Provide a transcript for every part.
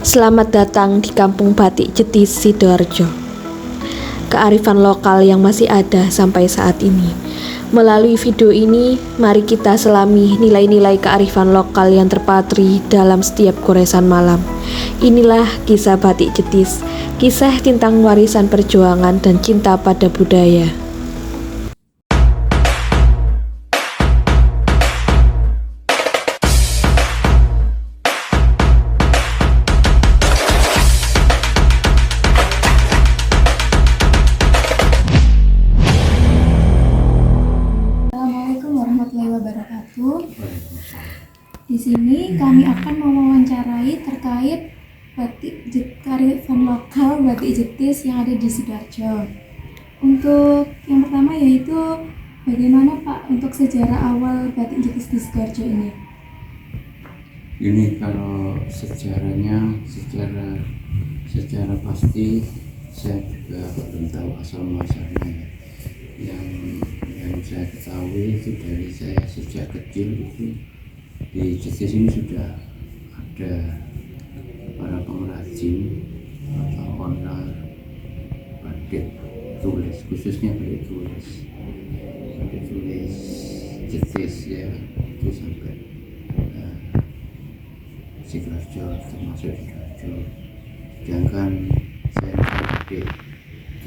Selamat datang di Kampung Batik Jetis Sidoarjo. Kearifan lokal yang masih ada sampai saat ini. Melalui video ini, mari kita selami nilai-nilai kearifan lokal yang terpatri dalam setiap goresan malam. Inilah kisah Batik Jetis, kisah tentang warisan perjuangan dan cinta pada budaya. Assalamualaikum warahmatullahi wabarakatuh. Di sini kami akan mewawancarai terkait kearifan lokal batik jetis yang ada di Sidoarjo. Untuk yang pertama yaitu bagaimana Pak untuk sejarah awal batik jetis di Sidoarjo ini? Ini kalau sejarahnya secara pasti saya juga belum tahu asal muasalnya. Yang saya ketahui itu dari saya sejak kecil itu di Jetis ini sudah ada para pengrajin atau owner batik tulis, khususnya batik tulis Jetis ya, itu sampai Sidoarjo, termasuk Sidoarjo. Sedangkan saya batik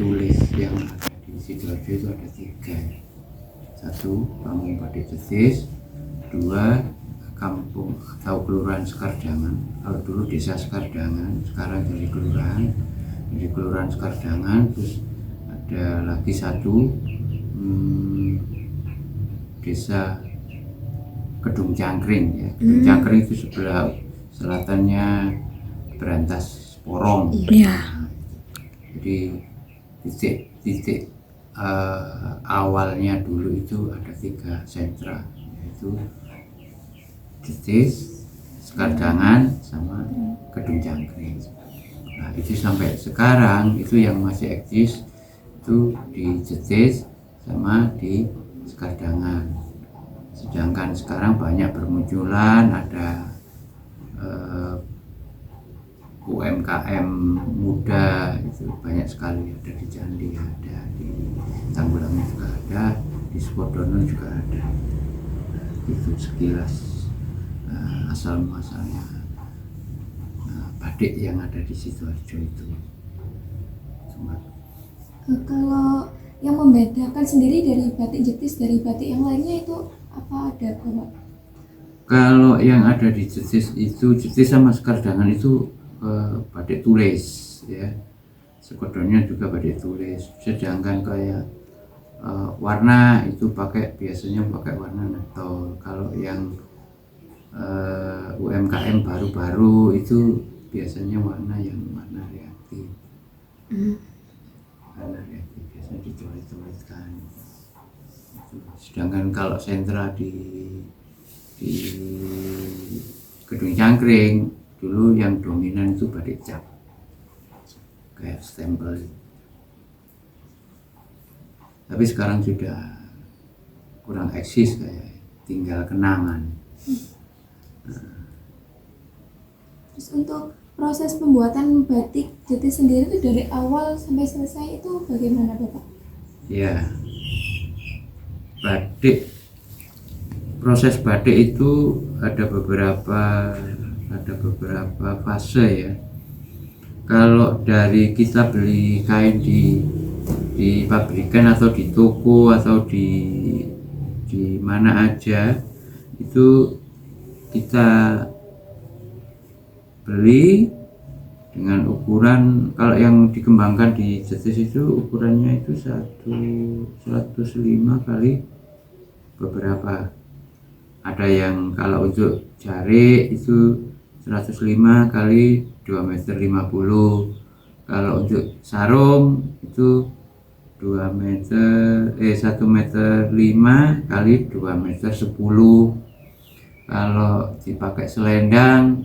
tulis yang ada di Sidoarjo itu ada 3. 1. Kampung Batik Jetis. 2. Kampung atau Kelurahan Sekardangan. Kalau dulu Desa Sekardangan, sekarang jadi Kelurahan Sekardangan. Terus ada lagi 1 Desa Kedung Cangkring ya. Kedung Cangkring itu sebelah selatannya Berantas Porong. Ya. Jadi titik awalnya dulu itu ada 3 sentra, yaitu Jetis, Sekardangan, sama Kedung Cangkring. Nah itu sampai sekarang itu yang masih eksis itu di Jetis sama di Sekardangan. Sedangkan sekarang banyak bermunculan, ada UMKM muda itu banyak sekali, ada di Candi, ada di Tanggulang juga ada, di Sukodono juga ada. Itu sekilas asal muasalnya batik yang ada di Sidoarjo itu. Kalau yang membedakan sendiri dari batik jetis dari batik yang lainnya itu apa ada Pak? Kalau yang ada di Jetis itu, Jetis sama Sekardangan itu batik tulis ya, Sukodono juga batik tulis. Sedangkan kayak warna itu biasanya pakai warna netol. Kalau yang UMKM baru-baru itu biasanya warna reaktif. Warna reaktif biasanya dicoret-coretkan. Sedangkan kalau sentra di Kedung Cangkring dulu yang dominan itu batik cap, kayak stempel. Tapi sekarang sudah kurang eksis, kayak tinggal kenangan. Terus untuk proses pembuatan batik jetis sendiri itu dari awal sampai selesai itu bagaimana Bapak? Ya, proses batik itu ada beberapa fase ya. Kalau dari kita beli kain di pabrikan atau di toko atau di mana aja, itu kita beli dengan ukuran, kalau yang dikembangkan di Jetis itu ukurannya itu 105 kali beberapa. Ada yang kalau untuk jarik itu 105 kali 2,50 meter. Kalau untuk sarung itu 1,5 meter kali 2,10 meter. Kalau dipakai selendang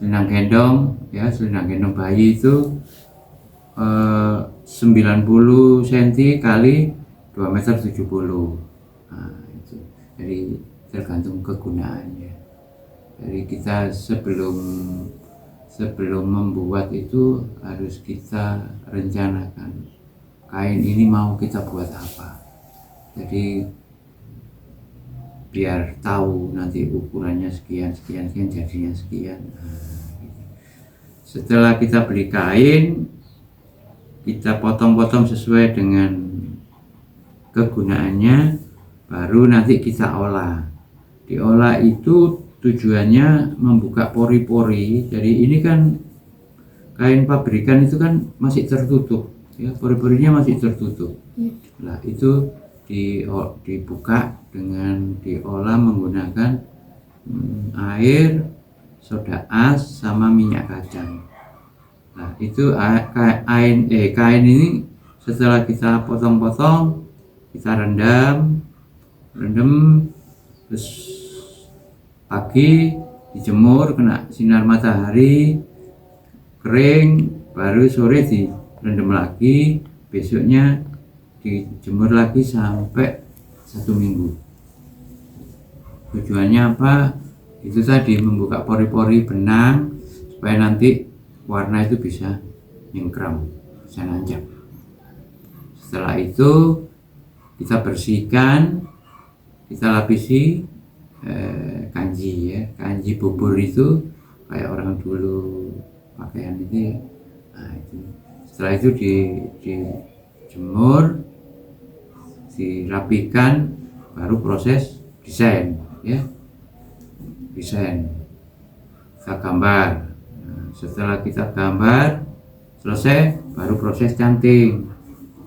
gendong ya, selendang gendong bayi itu 90 cm kali 2,70 meter. Nah, itu. Jadi tergantung kegunaannya. Jadi kita sebelum sebelum membuat itu harus kita rencanakan kain ini mau kita buat apa. Jadi biar tahu nanti ukurannya sekian jadinya sekian. Setelah kita beli kain, kita potong-potong sesuai dengan kegunaannya, baru nanti kita olah. Diolah itu tujuannya membuka pori-pori. Jadi ini kan kain pabrikan itu kan masih tertutup, ya, pori-porinya masih tertutup. Nah itu dibuka dengan diolah menggunakan air, soda as, sama minyak kacang. Nah itu kain ini setelah kita potong-potong, kita rendam, terus pagi dijemur kena sinar matahari, kering, baru sore direndam lagi, besoknya dijemur lagi sampai 1 minggu. Tujuannya apa? Itu tadi membuka pori-pori benang supaya nanti warna itu bisa nyengkram, bisa nancap. Setelah itu kita bersihkan, kita lapisi kanji, ya, kanji bubur itu kayak orang dulu pakaian itu, ya. Nah, itu setelah itu dijemur, dirapikan, baru proses desain, ya, desain kita gambar. Nah, setelah kita gambar selesai, baru proses canting,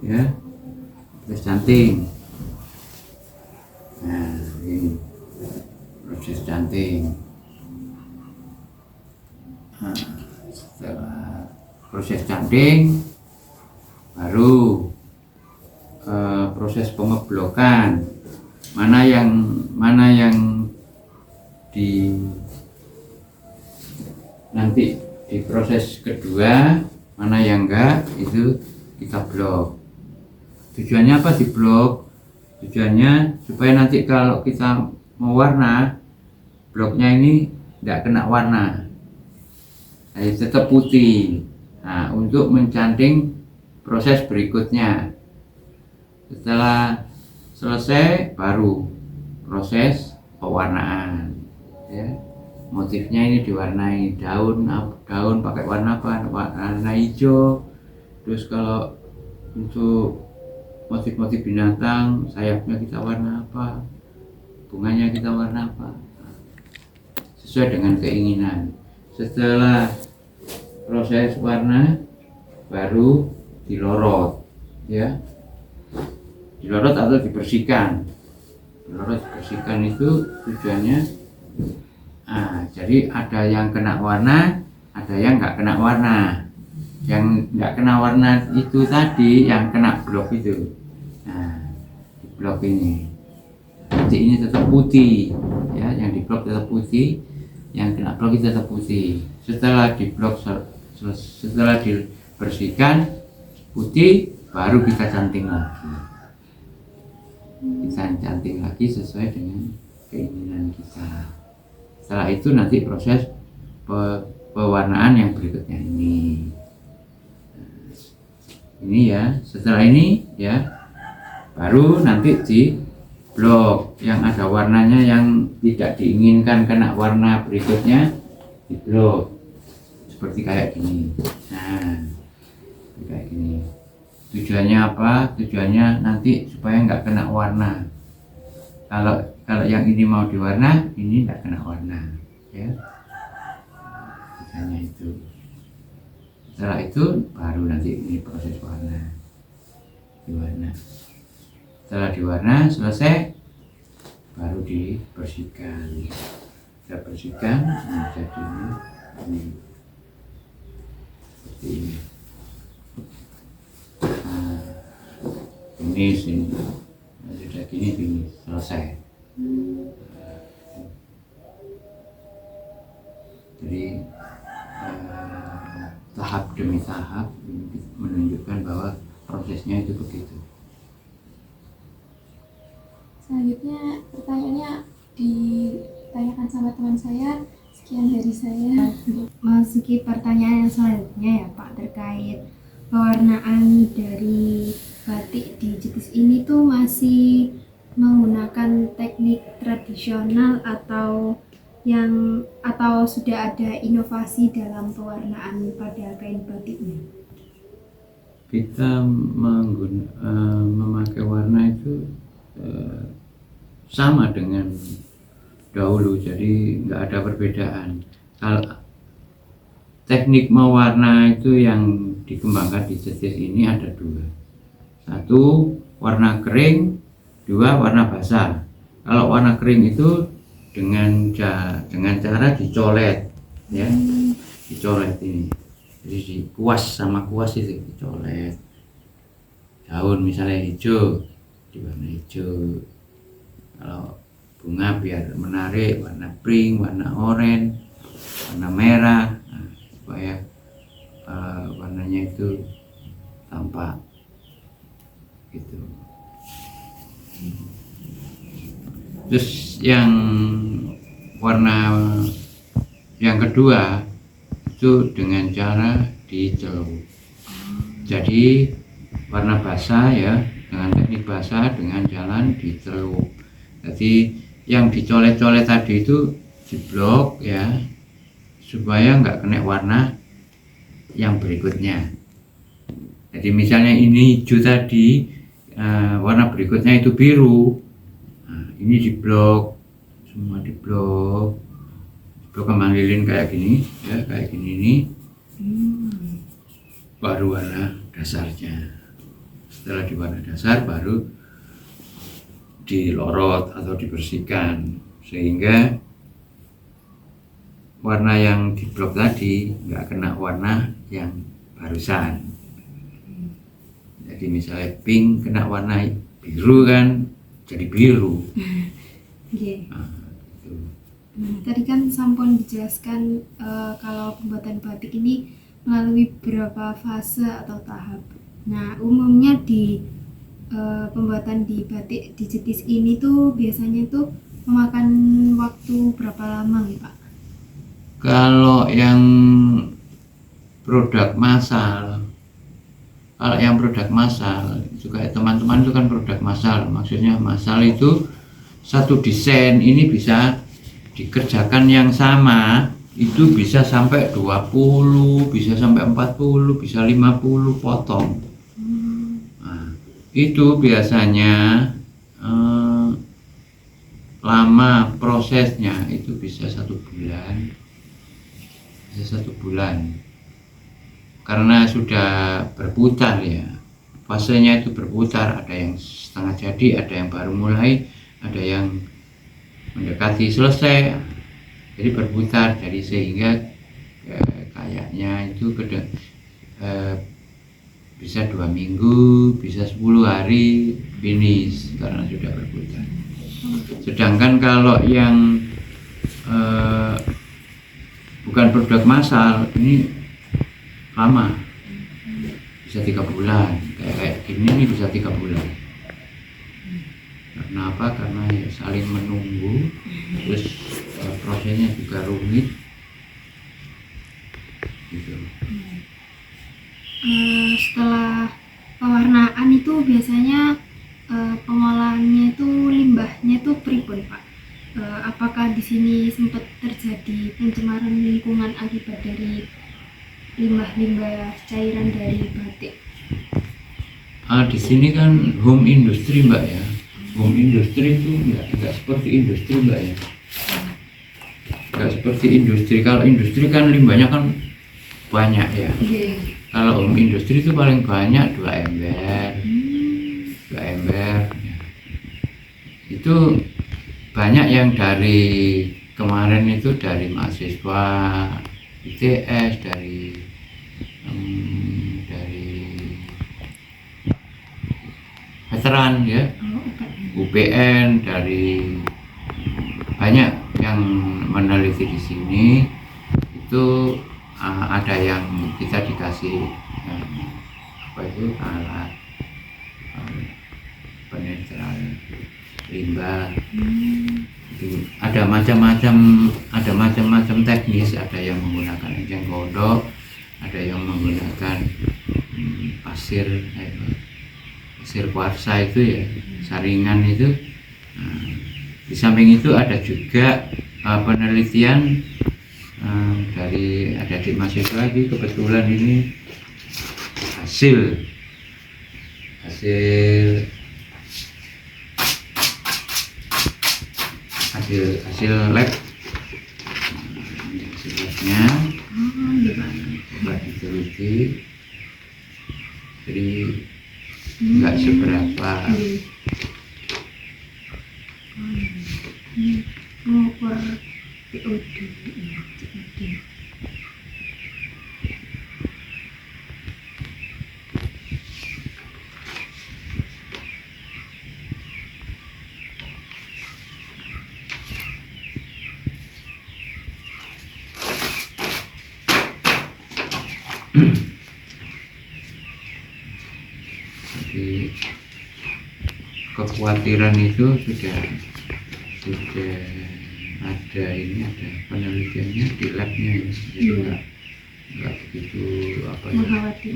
ya, proses canting. Nah ini proses canting. Nah, setelah proses canting, baru proses pengeblokan. Mana yang nanti di proses kedua, mana yang enggak, itu kita blok. Tujuannya apa di blok? Tujuannya supaya nanti kalau kita mau warna, bloknya ini tidak kena warna, tetap putih. Nah, untuk mencanting proses berikutnya. Setelah selesai, baru proses pewarnaan, ya. Motifnya ini diwarnai daun pakai warna apa? Warna hijau. Terus kalau untuk motif-motif binatang, sayapnya kita warna apa, bunganya kita warna apa, sesuai dengan keinginan. Setelah proses warna, baru dilorot, ya, dilorot atau dibersihkan. Dilorot, dibersihkan itu tujuannya, jadi ada yang kena warna, ada yang nggak kena warna. Yang nggak kena warna itu tadi yang kena blok itu. Nah, di blok ini nanti ini tetap putih, ya, yang di blok tetap putih, yang kena blok itu tetap putih. Setelah di blok, setelah dibersihkan putih, baru kita canting lagi. Kita canting lagi sesuai dengan keinginan kita. Setelah itu nanti proses pewarnaan yang berikutnya ini. Ini ya, setelah ini ya, baru nanti di blok yang ada warnanya yang tidak diinginkan kena warna berikutnya, di blok seperti kayak gini. Nah, kayak gini. Tujuannya apa? Tujuannya nanti supaya nggak kena warna. Kalau yang ini mau diwarna, ini nggak kena warna, ya. Tujuannya itu. Setelah itu baru nanti ini proses warna, diwarna. Setelah diwarna selesai, baru dibersihkan. Kita bersihkan, jadi ini seperti ini. Nah, finish ini, sudah gini finish, selesai. Jadi tahap demi tahap menunjukkan bahwa prosesnya itu begitu. Selanjutnya pertanyaannya ditanyakan sama teman saya, Sekian dari saya. Masuki pertanyaan yang selanjutnya ya Pak, terkait pewarnaan dari batik di Jetis ini tuh masih menggunakan teknik tradisional atau sudah ada inovasi dalam pewarnaan pada kain batiknya? Kita memakai warna itu sama dengan dahulu, jadi nggak ada perbedaan. Kalau teknik mewarna itu yang dikembangkan di Jetis ini ada dua, satu warna kering, dua warna basah. Kalau warna kering itu dengan cara dicolet, ya, dicolet ini, jadi di kuas sama kuas itu dicolet. Daun misalnya hijau, diwarna hijau. Kalau bunga biar menarik, warna pink, warna oranye, warna merah, nah, supaya warnanya itu tampak gitu. Terus yang warna yang kedua itu dengan cara dicelup. Jadi warna basah ya, dengan teknik basah dengan jalan dicelup. Jadi yang dicolet-colet tadi itu diblok ya, supaya nggak kena warna yang berikutnya. Jadi misalnya ini hijau tadi, warna berikutnya itu biru, nah, ini diblok, semua diblok kembang lilin kayak gini ya, kayak gini nih, baru warna dasarnya. Setelah di warna dasar baru dilorot atau dibersihkan, sehingga warna yang diblok tadi nggak kena warna yang barusan. Jadi misalnya pink kena warna biru kan jadi biru. Okay. Nah, gitu. Tadi kan sampun dijelaskan kalau pembuatan batik ini melalui beberapa fase atau tahap. Nah, umumnya di pembuatan di batik di Jetis ini tuh biasanya tuh memakan waktu berapa lama nih Pak? Kalau yang produk massal, juga teman-teman itu kan produk massal. Maksudnya massal itu satu desain ini bisa dikerjakan yang sama itu bisa sampai 20, bisa sampai 40, bisa 50 potong. Nah, itu biasanya lama prosesnya itu bisa 1 bulan, karena sudah berputar ya, fasenya itu berputar, ada yang setengah jadi, ada yang baru mulai, ada yang mendekati selesai, jadi berputar. Jadi sehingga kayaknya itu bisa 2 minggu, bisa 10 hari finish karena sudah berputar. Sedangkan kalau yang bukan produk massal ini lama, bisa 3 bulan, kayak gini ini bisa 3 bulan. Karena apa? Karena ya saling menunggu, terus prosesnya juga rumit gitu. Setelah pewarnaan itu biasanya pengolahannya itu limbahnya itu pripun Pak? Apakah di sini sempat terjadi pencemaran lingkungan akibat dari limbah-limbah cairan dari batik? Di sini kan home industry Mbak ya. Home industry itu enggak seperti industri Mbak ya. Enggak seperti industri. Kalau industri kan limbahnya kan banyak ya. Kalau home industry itu paling banyak 2 ember. 2 ember. Itu banyak yang dari kemarin itu dari mahasiswa ITS, dari veteran ya, UPN, dari banyak yang meneliti di sini. Itu ada yang kita dikasih alat penetral limbah. Itu ada macam-macam teknis, ada yang menggunakan enceng gondok, ada yang menggunakan pasir kuarsa itu ya, saringan itu. Nah, di samping itu ada juga penelitian dari adik mahasiswa lagi, kebetulan ini hasil lab. Ini hasil labnya, coba diteliti, jadi nggak seberapa. Mengukur POD ya, POD. Jadi kekhawatiran itu sudah ada penelitiannya di labnya ya. Jadi nggak begitu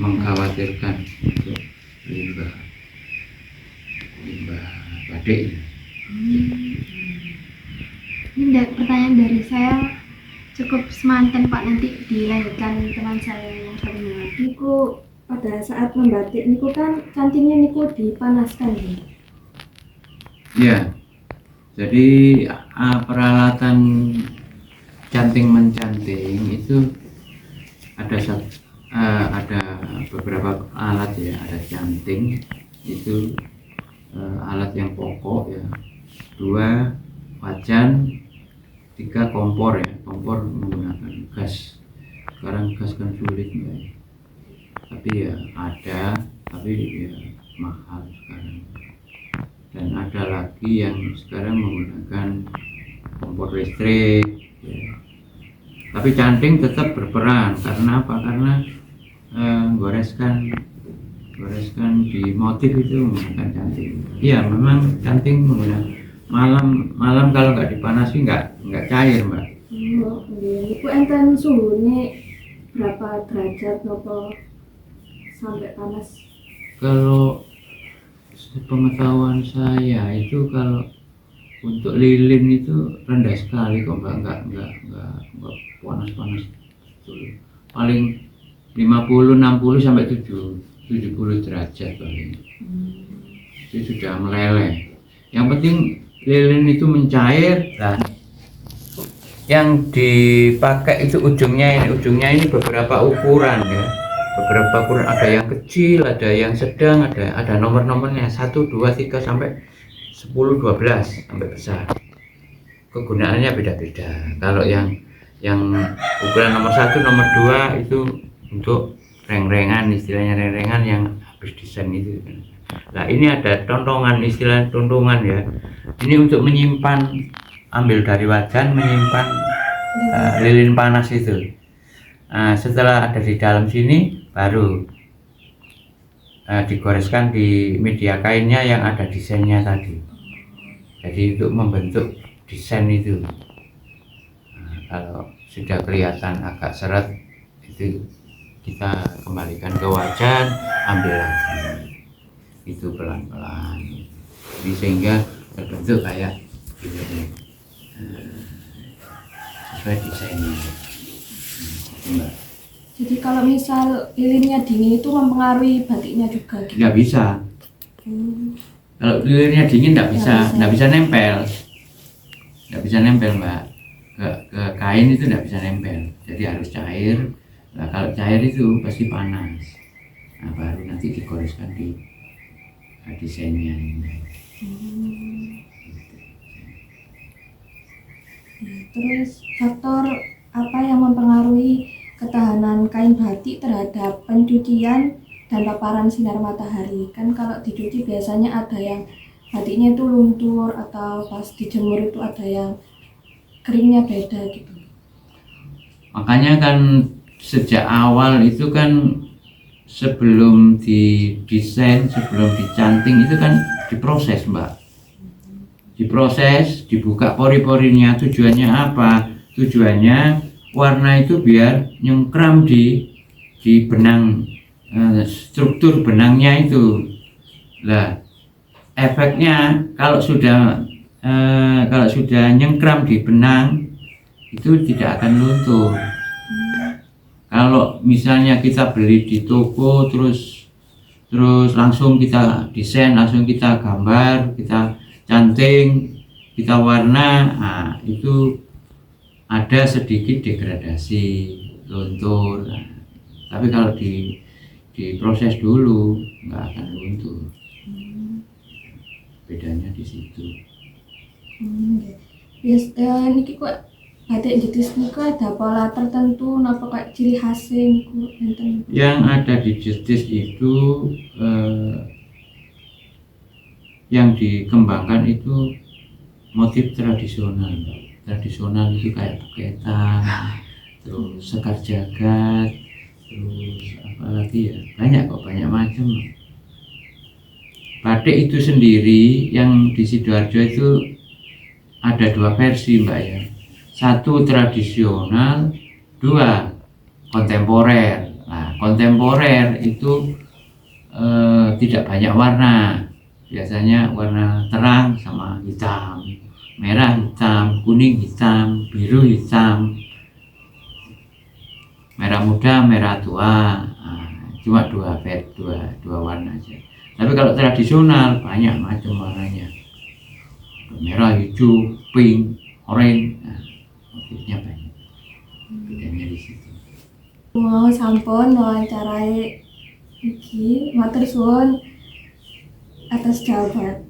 mengkhawatirkan untuk limbah badik. Ini pertanyaan dari saya cukup semanten Pak, nanti dilanjutkan teman saya yang satunya lagi. Niku pada saat membatik niku kan cantingnya niku dipanaskan ya. Ya, jadi peralatan canting mencanting itu ada beberapa alat ya. Ada canting itu alat yang pokok ya, 2 wajan, 3 kompor ya. Kompor menggunakan gas. Sekarang gas kan sulit ya, tapi ya ada, tapi ya mahal sekarang. Dan ada lagi yang sekarang menggunakan kompor listrik ya. Tapi canting tetap berperan, karena apa? Karena goreskan di motif itu menggunakan canting. Iya, memang canting menggunakan malam kalau nggak dipanasi nggak cair, Mbak. Oh, niku enten suhunya berapa derajat nopo sampai panas? Kalau sepengetahuan saya itu kalau untuk lilin itu rendah sekali kok, Mbak, nggak panas paling 50-60 sampai 70 derajat paling. Itu sudah meleleh. Yang penting lilin itu mencair. Nah, yang dipakai itu ujungnya ini beberapa ukuran ya. Beberapa ukuran, ada yang kecil, ada yang sedang, ada nomor-nomornya 1, 2, 3 sampai 10, 12 sampai besar. Kegunaannya beda-beda. Kalau yang ukuran nomor 1, nomor 2 itu untuk reng-rengan, istilahnya reng-rengan yang habis desain itu. Nah, ini ada tontongan, istilah tontongan ya. Ini untuk menyimpan, ambil dari wajan, menyimpan lilin panas itu. Nah, setelah ada di dalam sini baru digoreskan di media kainnya yang ada desainnya tadi. Jadi untuk membentuk desain itu. Nah, kalau sudah kelihatan agak seret, itu kita kembalikan ke wajan, ambil lagi. Itu pelan-pelan. Jadi sehingga terbentuk kayak ini, sesuai desainnya. Jadi kalau misal lilinnya dingin itu mempengaruhi batiknya juga gitu? Nggak bisa. Kalau lilinnya dingin nggak bisa nempel, Mbak. Ke kain itu nggak bisa nempel, jadi harus cair. Nah, kalau cair itu pasti panas. Nah, baru nanti digoreskan di desainnya ini. Terus faktor apa yang mempengaruhi ketahanan kain batik terhadap pencucian dan paparan sinar matahari? Kan kalau dicuci biasanya ada yang batiknya itu luntur, atau pas dijemur itu ada yang keringnya beda gitu. Makanya kan sejak awal itu kan sebelum didesain, sebelum dicanting itu kan diproses, Mbak. diproses, dibuka pori-porinya. Tujuannya apa? Tujuannya warna itu biar nyengkram di benang, struktur benangnya itu. Lah, efeknya kalau sudah nyengkram di benang itu tidak akan luntur. Kalau misalnya kita beli di toko terus langsung kita desain, langsung kita gambar, kita canting, kita warna, nah, itu ada sedikit degradasi, luntur. Nah, tapi kalau diproses dulu nggak akan luntur. Bedanya di situ. Yes, niki kok batik jetis niku ada pola tertentu napa kayak ciri khasnya niku enten. Yang ada di jetis itu yang dikembangkan itu motif tradisional. Tradisional itu kayak buketan, terus sekar jagad, terus apa lagi ya, banyak macam. Batik itu sendiri yang di Sidoarjo itu ada 2 versi, Mbak ya. 1 tradisional, 2 kontemporer. Nah, kontemporer itu tidak banyak warna, biasanya warna terang sama hitam, merah hitam, kuning hitam, biru hitam, merah muda, merah tua. Nah, cuma dua warna aja. Tapi kalau tradisional banyak macam warnanya, merah, hijau, pink, orange. Nah, motifnya banyak. Bedanya di situ. Mau sampun wawancarai iki matur suwun atas jawaban